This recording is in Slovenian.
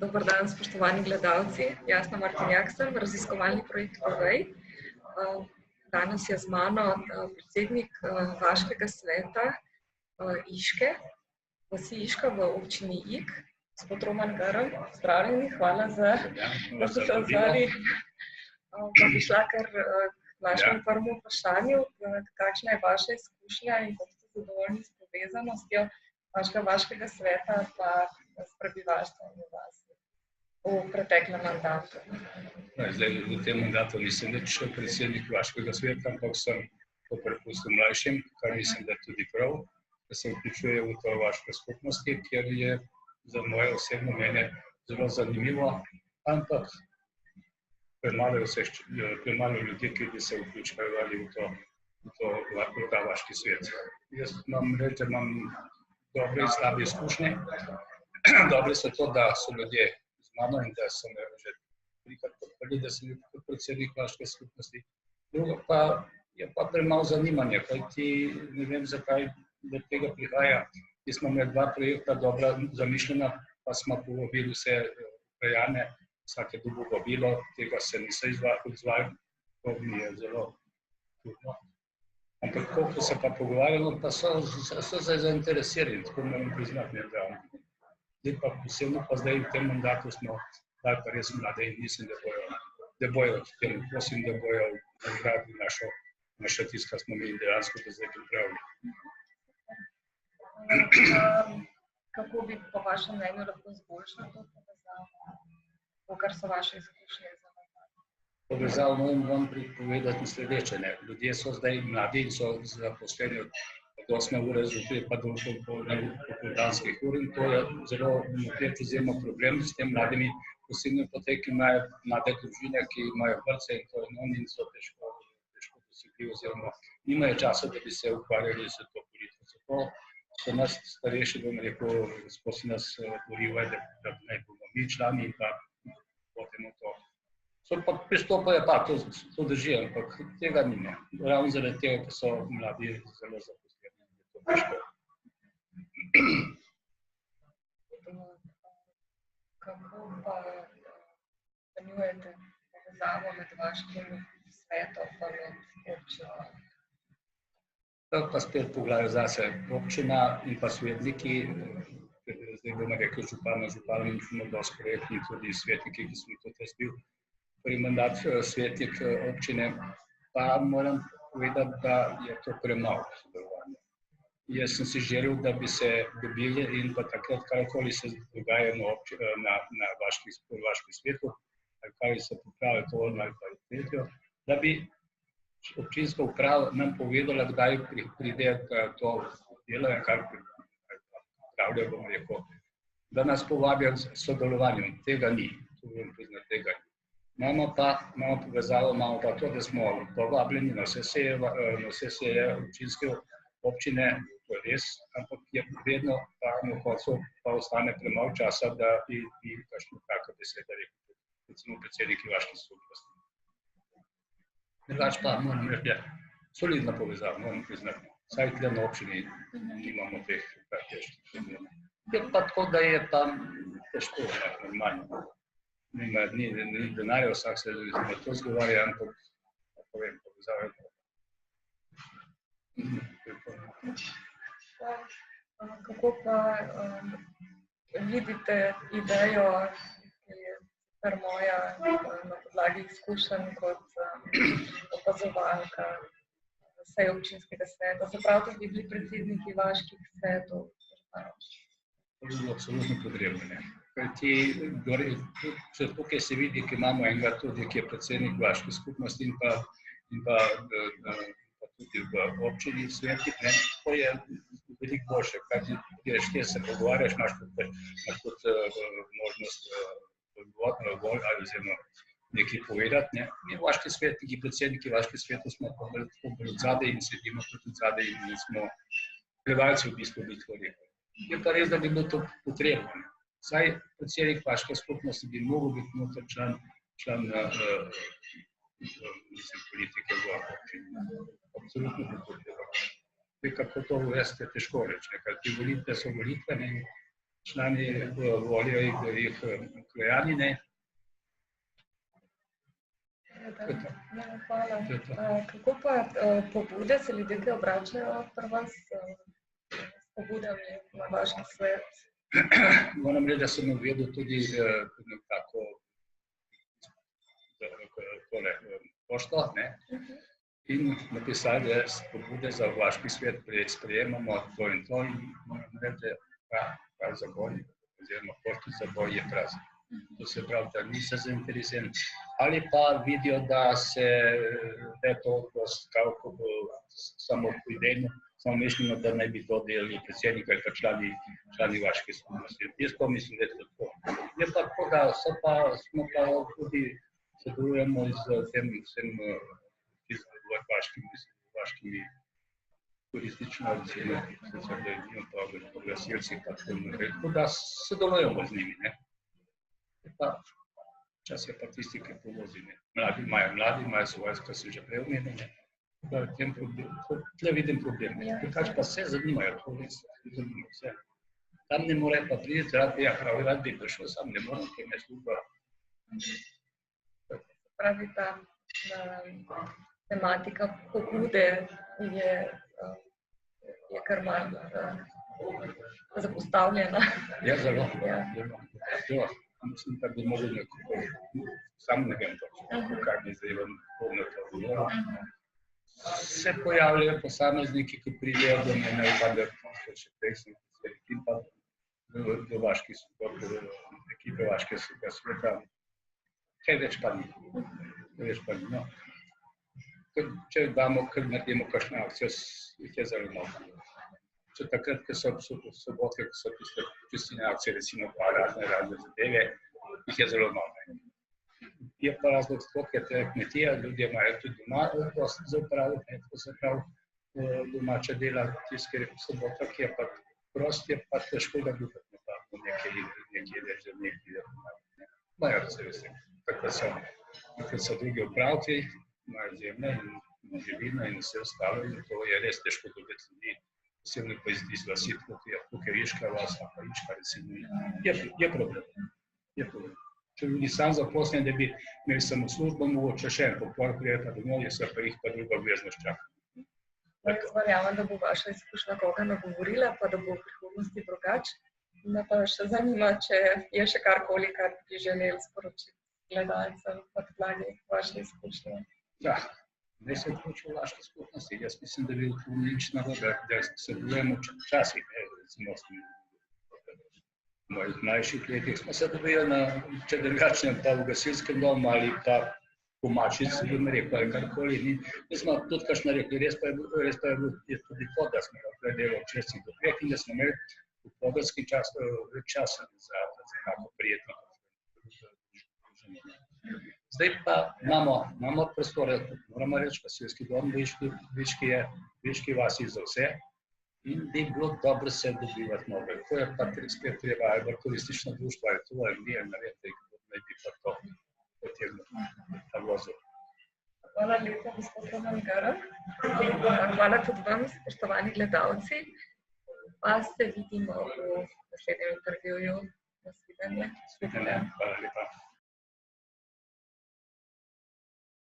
Dober dan, spoštovani gledalci. Jasna Martinjak sem, raziskovalni projekt Povej. Danes je z mano predsednik Vaškega sveta Iške, vasi Iška v občini Ig, gospod Roman Grm. Zdravljeni, hvala da ste se odzvali. Pa bi šla kar k našemu prvemu vprašanju. Kakšna je vaša izkušnja in kako ste zadovoljni s povezanostjo Vaškega sveta pa s prebivalstvom v vasi v preteklem mandatu? Zdaj, v tem mandatu nisem več predsednik Vaškega sveta, ampak sem to prepustil mlajšim, kar mislim, da je tudi prav, da se vključuje v to vaške skupnosti, kjer je za moje osebno mnenje zelo zanimivo, ampak premalo ljudi, ki bi se vključevali v ta vaški svet. Jaz imam dobre in slabe izkušnje. Dobre so to, da so ljudje z mano in da so me že trikrat podprli, da sem bil predsednik vaške skupnosti. Drugo pa je pa premalo zanimanja, kajti ne vem, zakaj do tega prihaja. Mi smo imeli dva projekta dobra zamišljena, pa smo povabili vse krajane, vsake dobo vabilo, tega se niso odzvali, to mi je zelo čudno. Ampak koliko se pa pogovarjamo, pa so zainteresirani, tako moram priznati, da zdaj pa posebno pa zdaj v tem mandatu smo dali pa res mlade in mislim, da bojo v tem, prosim, da bojo nagradili našo tisto, kar smo mi dejansko do zdaj pripravili. Kako bi po vašem mnenju lahko izboljšali to povezavo, kar so vaše izkušnje za vas? Povezavo moram vam povedati sledeče. Ljudje so zdaj mladi in so zaposleni od 8 ure zjutraj pa do popoldanskih ur in to je zelo izjemno problem s tem mladimi, posebno po tej, ki imajo mlade družine, ki imajo vrtce in to in so težko dosegljivi oziroma nimajo časa, da bi se ukvarjali s to politiko. Zato so nas starejši, bom rekel, gospod si nas borijo, da naj bomo mi člani in pa potemo to. So pa pristopajo pa, to drži, ampak tega nima. Ravno zaradi tega, ker so mladi zelo zaposleni. Kako pa ocenjujete povezavo med vaškim svetom pa med občino? To pa spet poglavje zase. Občina in pa svetniki, zdaj bomo rekli županom in dosti projektni, tudi svetniki, ki smo tudi jaz bil prvi mandat svetnik občine, pa moram povedati, da je to premalo sodelovanja. Jaz sem si želel, da bi se dobili in pa takrat, karkoli se dogaja na vaškem svetu, karkoli se popravi to ali pa tretjo, da bi občinska uprava nam povedala, kdaj pride to delo in kar pripravlja, bom rekel, da nas povabijo k sodelovanju. Tega ni, to bom priznati, tega ni. Imamo povezavo, imamo pa to, da smo povabljeni na vse seje občinske občine, to je res, ampak je vedno na koncu pa ostane premalo časa, da bi kakšno tako beseda rekel, recimo predsedniki vaške skupnosti. Drugače pa moram reči, da solidna povezava, moram priznati. Vsaj tukaj na občini nimamo teh težkih problemov. Je pa tako, da je pa težko, normalno. Ni denarja, vsak se to zgovarja, ampak povem, povezava je to. Kako pa vidite idejo, ki je sicer moja na podlagi izkušenj kot opazovalka sej občinskega sveta, se pravi, da bi bili predsedniki vaških svetov? To je absolutno potrebno. Tukaj se vidi, ki imamo enega tudi, ki je predsednik vaške skupnosti in pa tudi v občini svetih, to je veliko boljše, kajti greš, kjer se pogovarjaš, imaš tudi možnost odgovoriti ali oziroma nekaj povedati. Mi vaški svetniki, predsedniki vaških svetov smo bolj odzadaj in sedimo tudi odzadaj in smo prevajalci v bistvu biti rekel. Je pa res, da bi bilo to potrebno. Vsaj predsednik vaške skupnosti bi mogel biti noter član politike v občini. Absolutno potrebno. Kako to uvesti, je težko reči, ker ti volitve so volitve in člani volijo jih krajani, ne. Hvala. Kako pa pobude se ljudje, ki obračajo pri vas s pobudami na vaški svet? Moram reči, da sem uvedel tudi nekako pošto, ne, in napisali, da pobude za vaški svet sprejemamo to in to, in moram reči, da ta zaboj, oziroma pošti zaboj je prazen. To se pravi, da niso zainteresirani. Ali pa vidijo, da se to samo idejno, samo mislimo, da naj bi to delali predsednik ali pa člani vaške skupnosti. Jaz pa mislim, da je to tako. Je pa tako, da smo pa tudi sodelujemo z tem vsem vaškimi turistično organizacijami, pa gasilci, pa tako da sodelujemo z njimi, ne. Čas je pa tisti, ki povozi. Mladi imajo svoje, kar se že prej omenil. Tle vidim problem. Drugače pa vse zanimajo, to res zanimajo vse. Tam ne more pa priti, rad bi prišel, sam ne morem, ker me služba. Pravi, ta tematika pobude je kar malo zapostavljena. Ja, zelo. Mislim, da bi mogli nekako, sam ne vem točno, kaj bi zdaj vam pomnil to. Se pojavljajo posamezniki, ki pridejo do mene, pa da še prej sem in pa do ekipe vaškega sveta. Kaj več pa ni. No. Če naredimo kakšno akcijo, jih je zelo malo. Če takrat, ko so sobotke, ko so tiste čistine akcije, recimo pa razne zadeve, jih je zelo malo. Je pa razlog tako, ker te kmetija, ljudje imajo tudi doma dosti za upraviti, to se pravi domača dela, tisti sobota, ki je pa prost, je pa težko ga ljubiti nekaj več za nekaj. Imajo se vse, takrat so drugi upravki, imajo zemlje in živino in vse ostalo in to je res težko dobiti ljudi. Posebno pa iz vasi, kot je Iška vas, pa Iška, recimo, je problem. Če bi bili sam zaposleni, da bi imeli samo službo, mogoče še en popol prijeta domov, se pa jih pa druga obveznost čaka. Jaz verjamem, da bo vaša izkušnja koga nagovorila, pa da bo v prihodnosti drugače. Me pa še zanima, če je še karkoli, kar bi želeli sporočiti gledalcem na podlagi vaše izkušnje. Ja. Ne se vključil v vaške skupnosti. Jaz mislim, da bi v nič narobe, da se dobujemo včasih, recimo v mojih mlajših letih smo se dobili če drugačnem pa v gasilskem domu ali pa v Mačic, bi mi rekel, ali karkoli. Mi smo tudi kakšno rekli, res pa je tudi to, da smo delali od 6 do 5 in da smo imeli v poganskem času več časa za nekako prijetno. Zdaj pa imamo prostore, moramo reči, gasilski dom v Viški vasi za vse in bi bilo dobro se dobivati nove. Ko je pa spet treba, ali pa turistično društvo, ali to, ali mi je narediti, naj bi pa to potegnil ta vozil. Hvala lepa, gospod Roman Grm. Hvala tudi vam, spoštovani gledalci. Pa se vidimo v naslednjem intervjuju. Nasvidenje. Hvala lepa.